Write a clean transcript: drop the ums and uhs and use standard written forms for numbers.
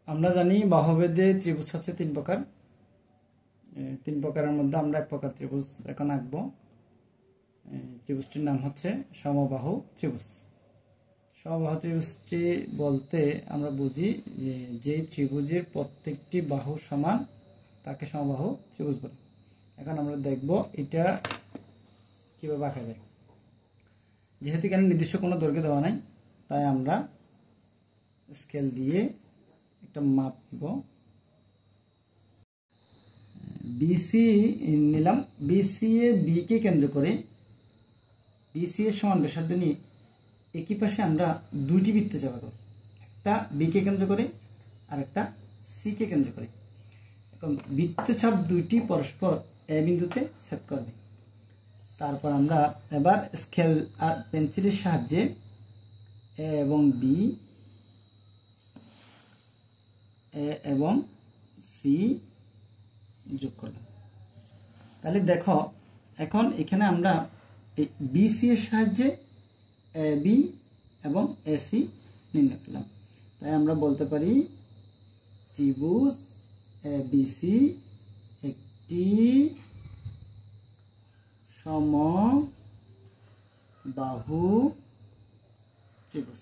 আমরা জানি বাহুভেদে ত্রিভুজ হচ্ছে তিন প্রকার। তিন প্রকারের মধ্যে আমরা এক প্রকার ত্রিভুজ এখন আঁকবো। ত্রিভুজটির নাম হচ্ছে সমবাহু ত্রিভুজ। সমবাহু ত্রিভুজটি বলতে আমরা বুঝি যে ত্রিভুজের প্রত্যেকটি বাহু সমান তাকে সমবাহু ত্রিভুজ বলে। এখন আমরা দেখব এটা কিভাবে আঁকা যায়। যেহেতু এখানে নির্দিষ্ট কোনো দৈর্ঘ্য দেওয়া নাই, তাই আমরা স্কেল দিয়ে একটা মাপ দিব। বিসি নিলাম। বিসি এ বি কে কেন্দ্র করে বিসি এর সমান ব্যাসার্ধ নিয়ে একই পাশে আমরা দুইটি বৃত্ত চাপা দেব। একটা বি কে কেন্দ্র করে আর একটা সি কে কেন্দ্র করে। এখন বৃত্তচাপ দুইটি পরস্পর এ বিন্দুতে ছেদ করবে। তারপর আমরা এবার স্কেল আর পেন্সিলের সাহায্যে এ এবং বি, এ এবং সি যোগ করলাম। তাহলে দেখো এখন এখানে আমরা বিসি এর সাহায্যে এ বি এবং এসি নির্ণয় করলাম। তাই আমরা বলতে পারি ত্রিভুজ এবিসি একটি সমবাহু ত্রিভুজ।